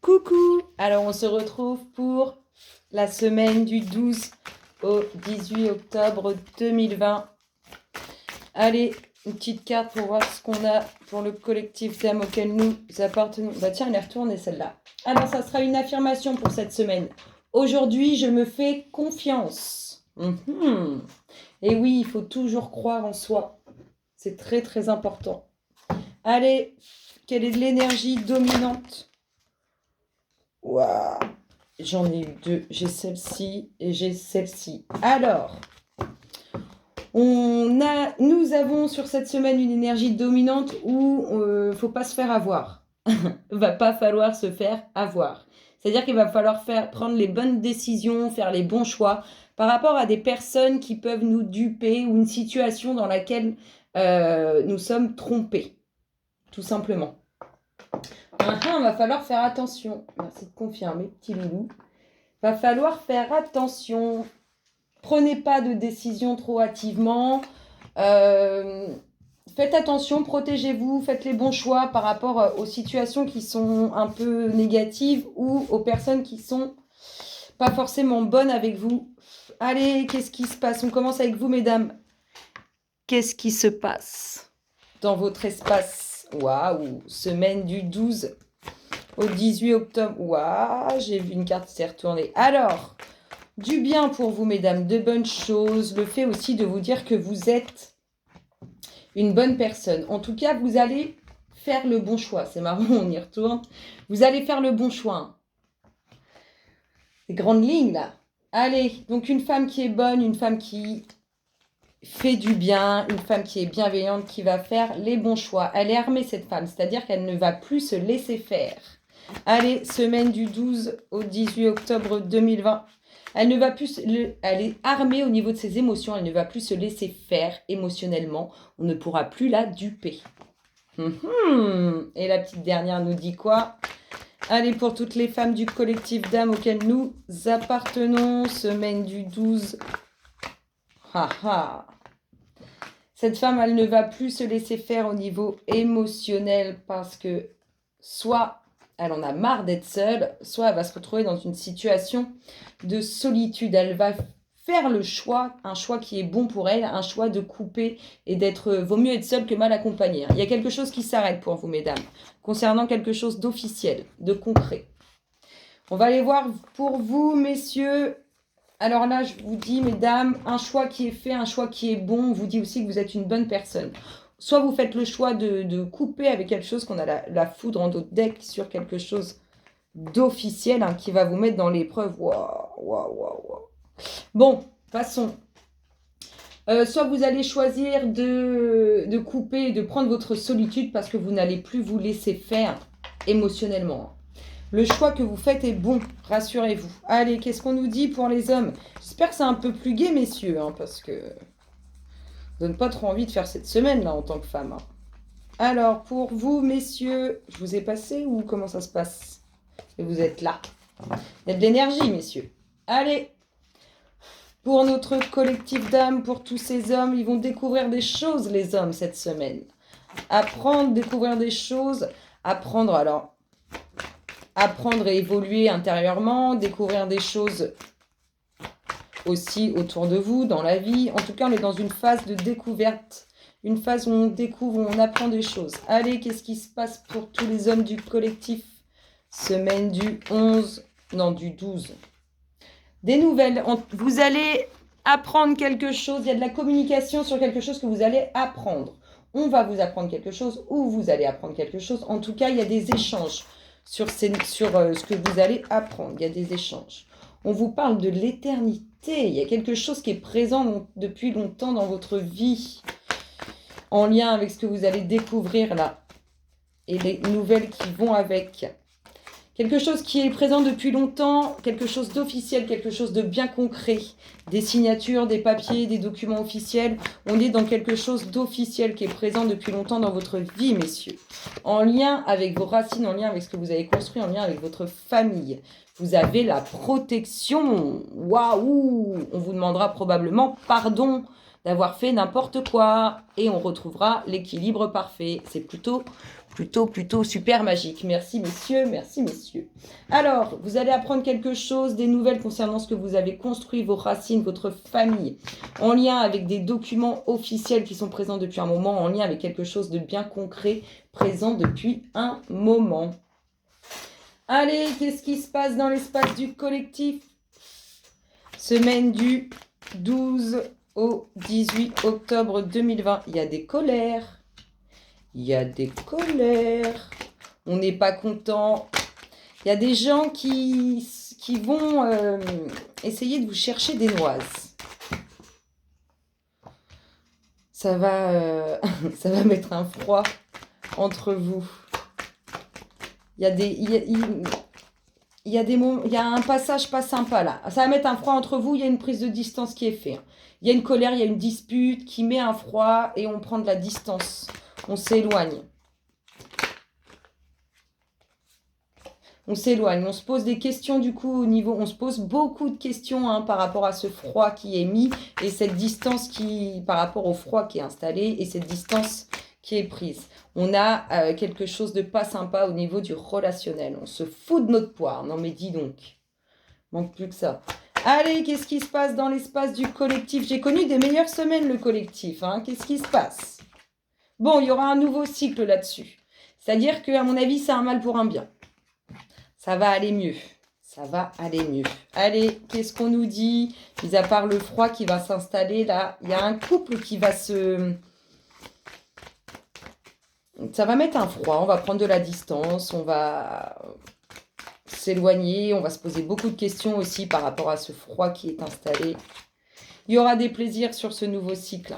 Coucou! Alors on se retrouve pour la semaine du 12 au 18 octobre 2020. Allez, une petite carte pour voir ce qu'on a pour le collectif d'âmes auquel nous appartenons. Bah tiens, elle est retournée celle-là. Alors ça sera une affirmation pour cette semaine. Aujourd'hui, je me fais confiance. Et oui, il faut toujours croire en soi. C'est très très important. Allez, quelle est l'énergie dominante? Waouh, j'en ai eu deux. J'ai celle-ci et j'ai celle-ci. Alors, nous avons sur cette semaine une énergie dominante où faut pas se faire avoir. Va pas falloir se faire avoir. C'est-à-dire qu'il va falloir prendre les bonnes décisions, faire les bons choix par rapport à des personnes qui peuvent nous duper ou une situation dans laquelle nous sommes trompés, tout simplement. Va falloir faire attention. Merci de confirmer, petit loulou. Va falloir faire attention. Prenez pas de décision trop hâtivement. Faites attention, protégez-vous, faites les bons choix par rapport aux situations qui sont un peu négatives ou aux personnes qui sont pas forcément bonnes avec vous. Allez, qu'est-ce qui se passe? On commence avec vous, mesdames. Qu'est-ce qui se passe dans votre espace? Waouh, semaine du 12 au 18 octobre. Waouh, j'ai vu une carte s'est retournée. Alors, du bien pour vous, mesdames, de bonnes choses. Le fait aussi de vous dire que vous êtes une bonne personne. En tout cas, vous allez faire le bon choix. C'est marrant, on y retourne. Vous allez faire le bon choix. Les grandes lignes, là. Allez, donc une femme qui est bonne, une femme qui fait du bien, une femme qui est bienveillante, qui va faire les bons choix. Elle est armée, cette femme, c'est-à-dire qu'elle ne va plus se laisser faire. Allez, semaine du 12 au 18 octobre 2020. Elle ne va plus, elle est armée au niveau de ses émotions, elle ne va plus se laisser faire émotionnellement. On ne pourra plus la duper. Et la petite dernière nous dit quoi? Allez, pour toutes les femmes du collectif d'âmes auquel nous appartenons, semaine du 12. Cette femme, elle ne va plus se laisser faire au niveau émotionnel parce que soit elle en a marre d'être seule, soit elle va se retrouver dans une situation de solitude. Elle va faire le choix, un choix qui est bon pour elle, un choix de couper et d'être, vaut mieux être seule que mal accompagnée. Il y a quelque chose qui s'arrête pour vous, mesdames, concernant quelque chose d'officiel, de concret. On va aller voir pour vous, messieurs. Alors là, je vous dis, mesdames, un choix qui est fait, un choix qui est bon, on vous dit aussi que vous êtes une bonne personne. Soit vous faites le choix de couper avec quelque chose qu'on a la foudre en dos de deck sur quelque chose d'officiel qui va vous mettre dans l'épreuve. Waouh. Bon, passons. Soit vous allez choisir de couper et de prendre votre solitude parce que vous n'allez plus vous laisser faire émotionnellement. Le choix que vous faites est bon, rassurez-vous. Allez, qu'est-ce qu'on nous dit pour les hommes? J'espère que c'est un peu plus gai, messieurs, parce que ça donne pas trop envie de faire cette semaine-là en tant que femme. Alors, pour vous, messieurs, je vous ai passé ou comment ça se passe? Et vous êtes là. Il y a de l'énergie, messieurs. Allez, pour notre collectif d'âmes, pour tous ces hommes, ils vont découvrir des choses, les hommes, cette semaine. Apprendre, découvrir des choses, apprendre et évoluer intérieurement, découvrir des choses aussi autour de vous, dans la vie. En tout cas, on est dans une phase de découverte, une phase où on découvre, où on apprend des choses. Allez, qu'est-ce qui se passe pour tous les hommes du collectif? Semaine du 12. Des nouvelles. Vous allez apprendre quelque chose, il y a de la communication sur quelque chose que vous allez apprendre. On va vous apprendre quelque chose ou vous allez apprendre quelque chose. En tout cas, il y a des échanges sur ce que vous allez apprendre. Il y a des échanges. On vous parle de l'éternité. Il y a quelque chose qui est présent depuis longtemps dans votre vie, en lien avec ce que vous allez découvrir là, et les nouvelles qui vont avec. Quelque chose qui est présent depuis longtemps, quelque chose d'officiel, quelque chose de bien concret. Des signatures, des papiers, des documents officiels. On est dans quelque chose d'officiel qui est présent depuis longtemps dans votre vie, messieurs. En lien avec vos racines, en lien avec ce que vous avez construit, en lien avec votre famille. Vous avez la protection. Waouh! On vous demandera probablement pardon d'avoir fait n'importe quoi. Et on retrouvera l'équilibre parfait. C'est plutôt Plutôt super magique. Merci messieurs, merci messieurs. Alors, vous allez apprendre quelque chose, des nouvelles concernant ce que vous avez construit, vos racines, votre famille, en lien avec des documents officiels qui sont présents depuis un moment, en lien avec quelque chose de bien concret, présent depuis un moment. Allez, qu'est-ce qui se passe dans l'espace du collectif? Semaine du 12 au 18 octobre 2020. Il y a des colères. Il y a des colères. On n'est pas content. Il y a des gens qui vont essayer de vous chercher des noises. Ça va, ça va mettre un froid entre vous. Il y a des... Il y a un passage pas sympa là. Ça va mettre un froid entre vous, il y a une prise de distance qui est faite. Il y a une colère, il y a une dispute qui met un froid et on prend de la distance. On s'éloigne. On s'éloigne. On se pose des questions du coup au niveau... On se pose beaucoup de questions par rapport à ce froid qui est mis et cette distance par rapport au froid qui est installé et cette distance qui est prise. On a quelque chose de pas sympa au niveau du relationnel. On se fout de notre poire. Non mais dis donc. Manque plus que ça. Allez, qu'est-ce qui se passe dans l'espace du collectif? J'ai connu des meilleures semaines, le collectif. Qu'est-ce qui se passe? Bon, il y aura un nouveau cycle là-dessus. C'est-à-dire qu'à mon avis, c'est un mal pour un bien. Ça va aller mieux. Ça va aller mieux. Allez, qu'est-ce qu'on nous dit? Mis à part le froid qui va s'installer là, il y a un couple qui va se... Ça va mettre un froid, on va prendre de la distance, on va s'éloigner, on va se poser beaucoup de questions aussi par rapport à ce froid qui est installé. Il y aura des plaisirs sur ce nouveau cycle.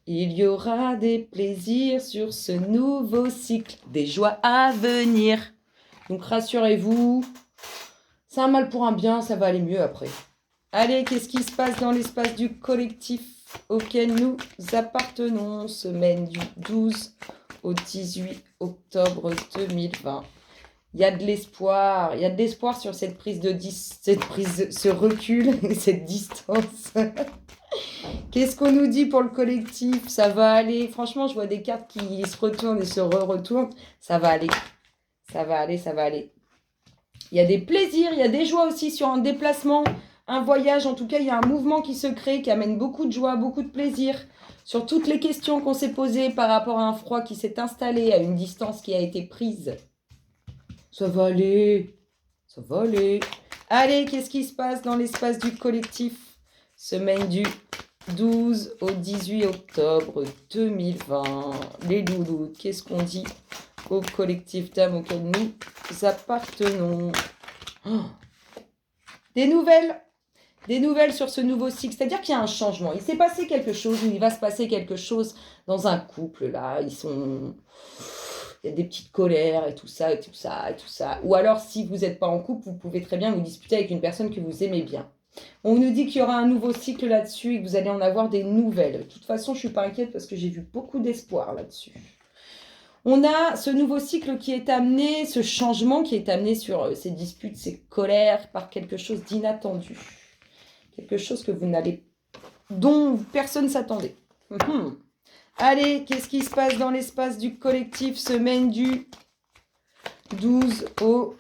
Il y aura des plaisirs sur ce nouveau cycle, des joies à venir. Donc rassurez-vous, c'est un mal pour un bien, ça va aller mieux après. Allez, qu'est-ce qui se passe dans l'espace du collectif auquel nous appartenons? Semaine du 12 au 18 octobre 2020. Il y a de l'espoir. Il y a de l'espoir sur cette prise ce recul et cette distance. Qu'est-ce qu'on nous dit pour le collectif? Ça va aller. Franchement, je vois des cartes qui se retournent et se retournent. Ça va aller. Ça va aller, ça va aller. Il y a des plaisirs, il y a des joies aussi sur un déplacement, un voyage. En tout cas, il y a un mouvement qui se crée, qui amène beaucoup de joie, beaucoup de plaisir. Sur toutes les questions qu'on s'est posées par rapport à un froid qui s'est installé, à une distance qui a été prise. Ça va aller. Ça va aller. Allez, qu'est-ce qui se passe dans l'espace du collectif? Semaine du 12 au 18 octobre 2020. Les loulous, qu'est-ce qu'on dit au collectif d'âmes auquel nous appartenons? Des nouvelles sur ce nouveau cycle, c'est-à-dire qu'il y a un changement. Il s'est passé quelque chose, il va se passer quelque chose dans un couple, là. Il y a des petites colères et tout ça, et tout ça, et tout ça. Ou alors, si vous n'êtes pas en couple, vous pouvez très bien vous disputer avec une personne que vous aimez bien. On nous dit qu'il y aura un nouveau cycle là-dessus et que vous allez en avoir des nouvelles. De toute façon, je ne suis pas inquiète parce que j'ai vu beaucoup d'espoir là-dessus. On a ce nouveau cycle qui est amené, ce changement qui est amené sur ces disputes, ces colères, par quelque chose d'inattendu. Quelque chose dont personne ne s'attendait. Allez, qu'est-ce qui se passe dans l'espace du collectif? Semaine du 12 au...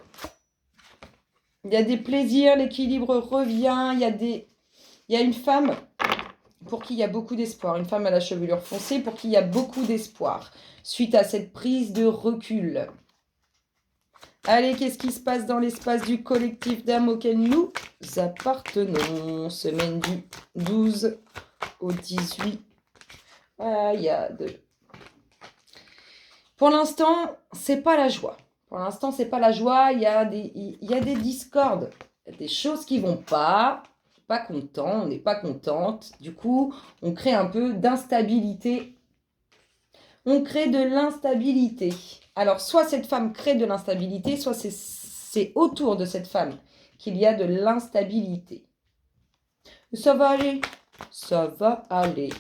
Il y a des plaisirs, l'équilibre revient, il y a une femme pour qui il y a beaucoup d'espoir. Une femme à la chevelure foncée pour qui il y a beaucoup d'espoir. Suite à cette prise de recul. Allez, qu'est-ce qui se passe dans l'espace du collectif d'âmes auquel nous appartenons? Semaine du 12 au 18. Ah, il y a de... Pour l'instant, c'est pas la joie. Pour l'instant, c'est pas la joie. Il y a des discordes. Il y a des choses qui vont pas. Pas content, on n'est pas contente. Du coup, on crée un peu d'instabilité. On crée de l'instabilité. Alors, soit cette femme crée de l'instabilité, soit c'est autour de cette femme qu'il y a de l'instabilité. Ça va aller. Ça va aller.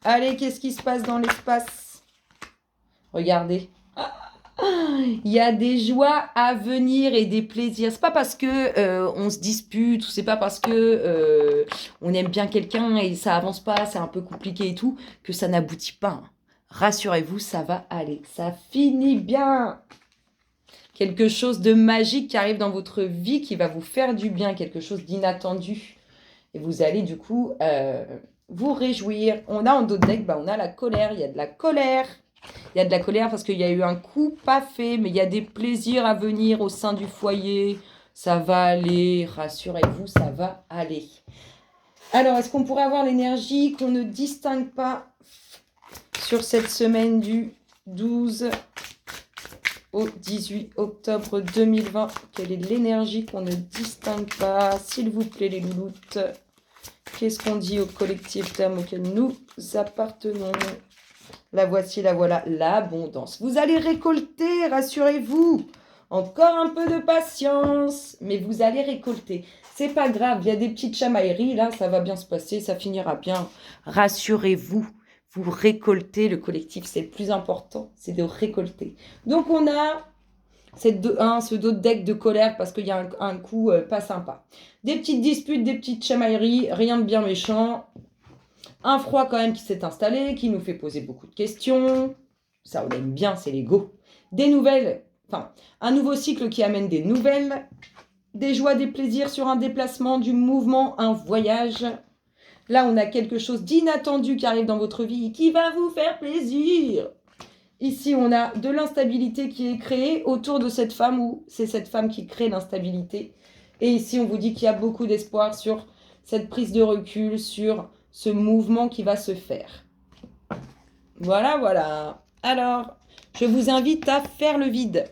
Allez, qu'est-ce qui se passe dans l'espace? Regardez. Il y a des joies à venir et des plaisirs. C'est pas parce que on se dispute ou c'est pas parce que on aime bien quelqu'un et ça avance pas, c'est un peu compliqué et tout, que ça n'aboutit pas. Rassurez-vous, ça va aller. Ça finit bien. Quelque chose de magique qui arrive dans votre vie, qui va vous faire du bien, quelque chose d'inattendu. Et vous allez du coup vous réjouir. On a en dos de deck, on a la colère. Il y a de la colère. Il y a de la colère parce qu'il y a eu un coup pas fait, mais il y a des plaisirs à venir au sein du foyer. Ça va aller, rassurez-vous, ça va aller. Alors, est-ce qu'on pourrait avoir l'énergie qu'on ne distingue pas sur cette semaine du 12 au 18 octobre 2020? Quelle est l'énergie qu'on ne distingue pas? S'il vous plaît, les louloutes. Qu'est-ce qu'on dit au collectif d'âmes auquel nous appartenons? La voici, la voilà, l'abondance. Vous allez récolter, rassurez-vous. Encore un peu de patience, mais vous allez récolter. C'est pas grave, il y a des petites chamailleries, là, ça va bien se passer, ça finira bien. Rassurez-vous, vous récoltez, le collectif, c'est le plus important, c'est de récolter. Donc on a ce dos de deck de colère parce qu'il y a un coup pas sympa. Des petites disputes, des petites chamailleries, rien de bien méchant. Un froid quand même qui s'est installé, qui nous fait poser beaucoup de questions. Ça, on aime bien, c'est l'ego. Des nouvelles, un nouveau cycle qui amène des nouvelles. Des joies, des plaisirs sur un déplacement, du mouvement, un voyage. Là, on a quelque chose d'inattendu qui arrive dans votre vie qui va vous faire plaisir. Ici, on a de l'instabilité qui est créée autour de cette femme ou c'est cette femme qui crée l'instabilité. Et ici, on vous dit qu'il y a beaucoup d'espoir sur cette prise de recul, sur ce mouvement qui va se faire. Voilà, voilà. Alors, je vous invite à faire le vide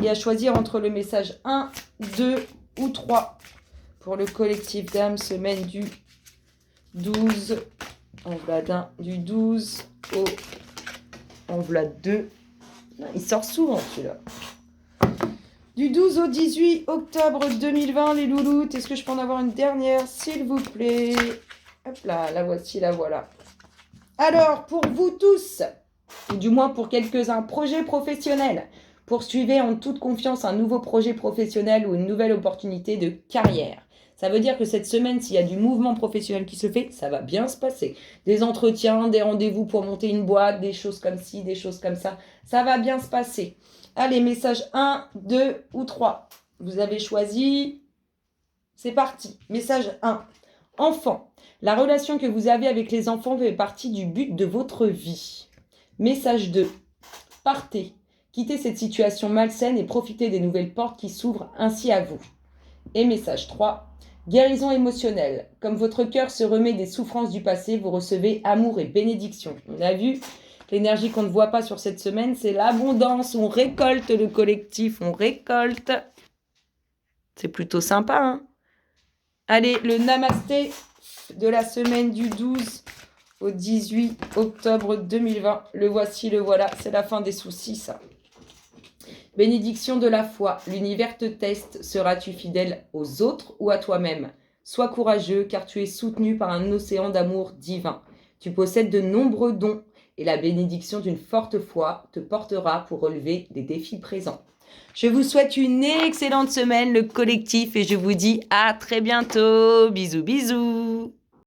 et à choisir entre le message 1, 2 ou 3 pour le collectif d'âmes, semaine du 12, enveloppe 1, du 12 au enveloppe 2. Il sort souvent celui-là. Du 12 au 18 octobre 2020, les louloutes. Est-ce que je peux en avoir une dernière, s'il vous plaît? Hop là, la voici, la voilà. Alors, pour vous tous, ou du moins pour quelques-uns, projet professionnel. Poursuivez en toute confiance un nouveau projet professionnel ou une nouvelle opportunité de carrière. Ça veut dire que cette semaine, s'il y a du mouvement professionnel qui se fait, ça va bien se passer. Des entretiens, des rendez-vous pour monter une boîte, des choses comme ci, des choses comme ça. Ça va bien se passer. Allez, message 1, 2 ou 3. Vous avez choisi. C'est parti. Message 1. Enfant. La relation que vous avez avec les enfants fait partie du but de votre vie. Message 2. Partez. Quittez cette situation malsaine et profitez des nouvelles portes qui s'ouvrent ainsi à vous. Et message 3. Guérison émotionnelle. Comme votre cœur se remet des souffrances du passé, vous recevez amour et bénédiction. On a vu l'énergie qu'on ne voit pas sur cette semaine, c'est l'abondance. On récolte le collectif, on récolte. C'est plutôt sympa, hein? Allez, le namasté de la semaine du 12 au 18 octobre 2020. Le voici, le voilà. C'est la fin des soucis, ça. Bénédiction de la foi. L'univers te teste. Seras-tu fidèle aux autres ou à toi-même? Sois courageux car tu es soutenu par un océan d'amour divin. Tu possèdes de nombreux dons et la bénédiction d'une forte foi te portera pour relever les défis présents. Je vous souhaite une excellente semaine, le collectif, et je vous dis à très bientôt. Bisous, bisous.